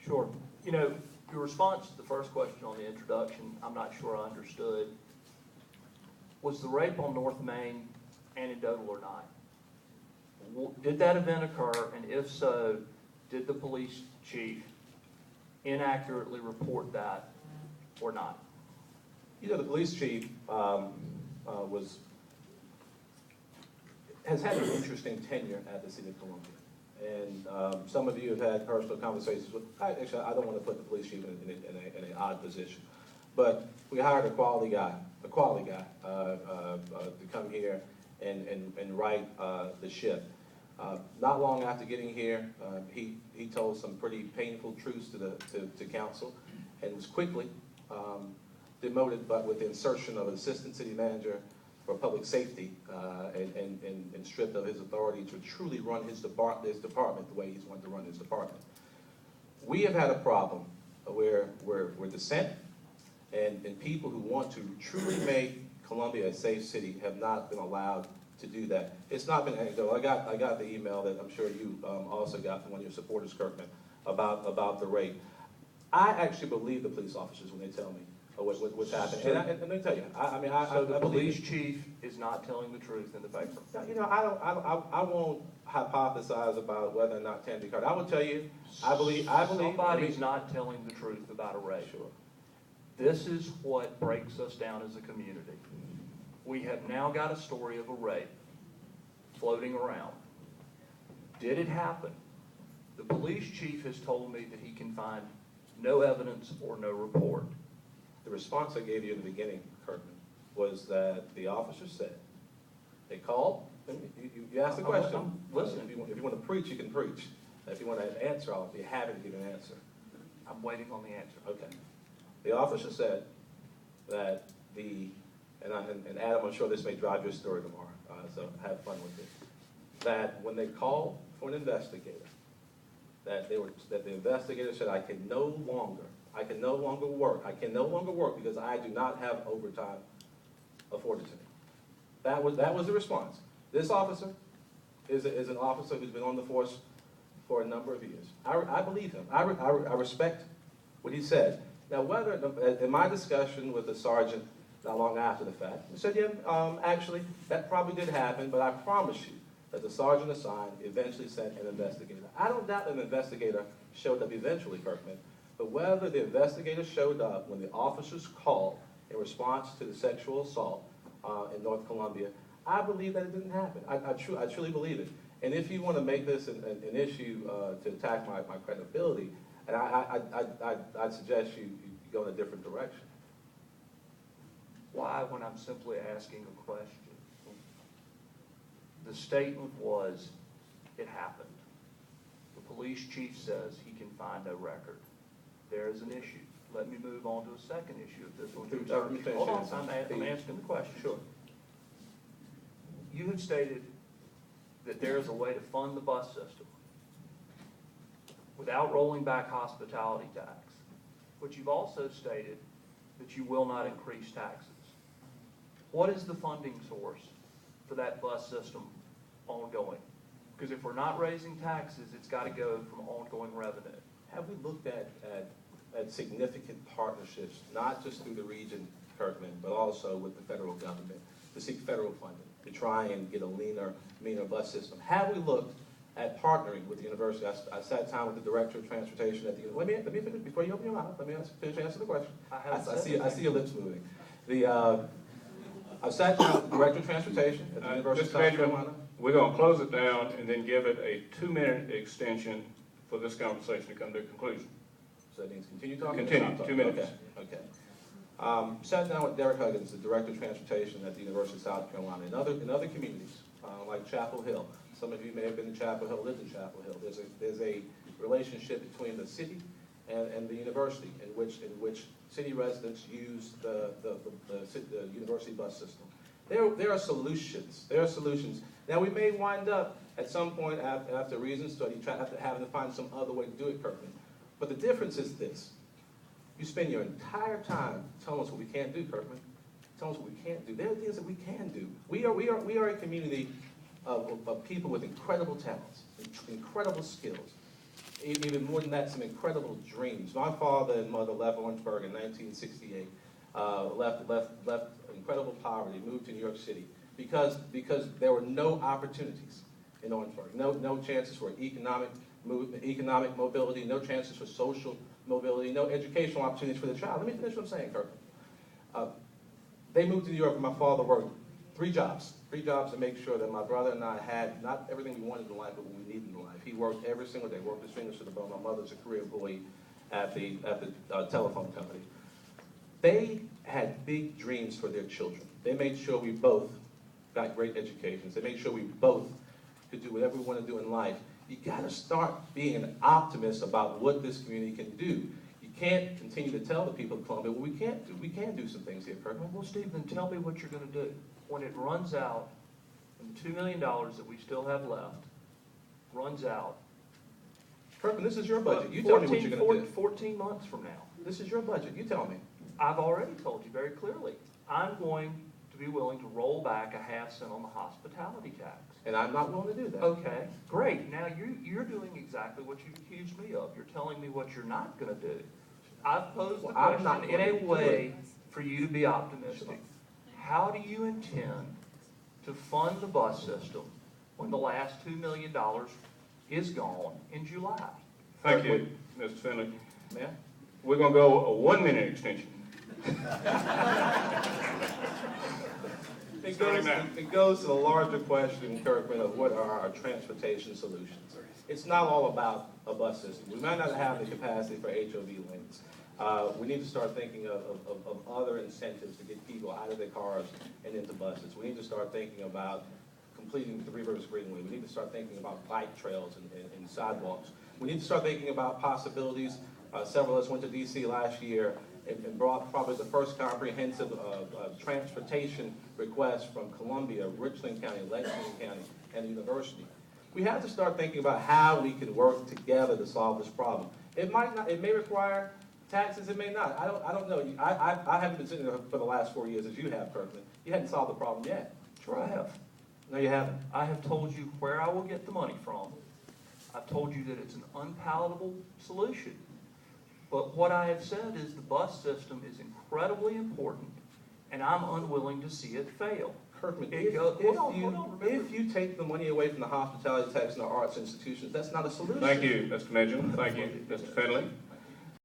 Sure. You know, your response to the first question on the introduction, I'm not sure I understood. Was the rape on North Main anecdotal or not? Did that event occur, and if so, did the police chief inaccurately report that or not? You know, the police chief has had an interesting tenure at the City of Columbia. And some of you have had personal conversations with, actually, I don't want to put the police chief in an odd position, but we hired a quality guy to come here and right the ship. Not long after getting here, he told some pretty painful truths to council, and was quickly demoted, but with the insertion of an assistant city manager for public safety, and stripped of his authority to truly run his department the way he's wanted to run his department. We have had a problem where dissent and people who want to truly make Columbia a safe city have not been allowed to do that. It's not been anecdotal. I got the email that I'm sure you also got from one of your supporters, Kirkman, about the rape. I actually believe the police officers when they tell me what's happening. And let me tell you, So the police chief is not telling the truth in the paper? You know, I won't hypothesize about whether or not Tandy occurred. I will tell you, I believe Somebody's not telling the truth about a rape. Sure. This is what breaks us down as a community. We have now got a story of a rape floating around. Did it happen? The police chief has told me that he can find no evidence or no report. The response I gave you in the beginning, Kirkman, was that the officer said, they called, you asked the question. Listen, if you want to preach, you can preach. If you want to answer, I'll be happy to give an answer. I'm waiting on the answer. Okay. The officer said that and Adam, I'm sure this may drive your story tomorrow, so have fun with it. That when they called for an investigator, that the investigator said, I can no longer work because I do not have overtime afforded to me. That was the response. This officer is an officer who's been on the force for a number of years. I believe him. I respect what he said. Now, whether in my discussion with the sergeant not long after the fact, he said, yeah, actually, that probably did happen, but I promise you that the sergeant assigned eventually sent an investigator. I don't doubt an investigator showed up eventually, Kirkman, but whether the investigator showed up when the officers called in response to the sexual assault in North Columbia, I believe that it didn't happen. I truly believe it. And if you want to make this an issue to attack my credibility, and I'd suggest you go in a different direction. Why, when I'm simply asking a question? The statement was, it happened. The police chief says he can find no record. There is an issue. Let me move on to a second issue if this will do. Hold on, I'm asking the question. Sure. You have stated that there is a way to fund the bus system without rolling back hospitality tax, but you've also stated that you will not increase taxes. What is the funding source for that bus system ongoing? Because if we're not raising taxes, it's got to go from ongoing revenue. Have we looked at significant partnerships, not just through the region, Kirkman, but also with the federal government, to seek federal funding, to try and get a meaner bus system? Have we looked at partnering with the university? I sat down with the director of transportation at the university. Let me finish, before you open your mouth, let me finish answering the question. I see your lips moving. I've sat down with the director of transportation at the University of South Carolina. We're going to close it down and then give it a 2-minute extension for this conversation to come to a conclusion. So that means continue talking? Continue, 2 minutes. Okay. Sat down with Derek Huggins, the director of transportation at the University of South Carolina, in other communities, like Chapel Hill. Some of you may have been in Chapel Hill, lived in Chapel Hill. There's a relationship between the city and the university in which city residents use the university bus system. There are solutions. There are solutions. Now, we may wind up at some point after a reason study having to find some other way to do it, Kirkman. But the difference is this. You spend your entire time telling us what we can't do, Kirkman. Telling us what we can't do. There are things that we can do. We are a community of people with incredible talents, incredible skills. even more than that, some incredible dreams. My father and mother left Orangeburg in 1968, left incredible poverty, moved to New York City because there were no opportunities in Orangeburg, no chances for economic mobility, no chances for social mobility, no educational opportunities for the child. Let me finish what I'm saying, Kirkman. They moved to New York, and my father worked three jobs to make sure that my brother and I had not everything we wanted in life, but what we needed in life. He worked every single day, worked his fingers to the bone. My mother's a career employee at the telephone company. They had big dreams for their children. They made sure we both got great educations. They made sure we both could do whatever we want to do in life. You got to start being an optimist about what this community can do. You can't continue to tell the people of Columbia, well, we can do some things here, Kirkman. Well, Steve, then tell me what you're going to do. When it runs out, when the $2 million that we still have left runs out. Kirkman, this is your budget. You tell me what you're going to do. 14 months from now. This is your budget. You tell me. I've already told you very clearly. I'm going to be willing to roll back a half cent on the hospitality tax. And I'm not willing to do that. Okay, great. Now you're doing exactly what you accused me of. You're telling me what you're not going to do. I've posed the question in a way for you to be optimistic. How do you intend to fund the bus system when the last $2 million is gone in July? Thank you, Mr. Finlay. Ma'am? We're going to go a 1-minute extension. It goes to the larger question, Kirkman, of what are our transportation solutions. It's not all about a bus system. We might not have the capacity for HOV lanes. We need to start thinking of other incentives to get people out of their cars and into buses. We need to start thinking about completing the Three Rivers Greenway. We need to start thinking about bike trails and sidewalks. We need to start thinking about possibilities. Several of us went to D.C. last year and brought probably the first comprehensive transportation request from Columbia, Richland County, Lexington County, and the university. We have to start thinking about how we can work together to solve this problem. It may require taxes, it may not. I don't know. I haven't been sitting there for the last 4 years as you have, Kirkman. You hadn't solved the problem yet. Sure I have. No, you haven't. I have told you where I will get the money from. I've told you that it's an unpalatable solution. But what I have said is the bus system is incredibly important, and I'm unwilling to see it fail. Kirkman, Hold if you take the money away from the hospitality tax and the arts institutions, that's not a solution. Thank you, Mr. Midgen. Thank you, Mr. Finlay.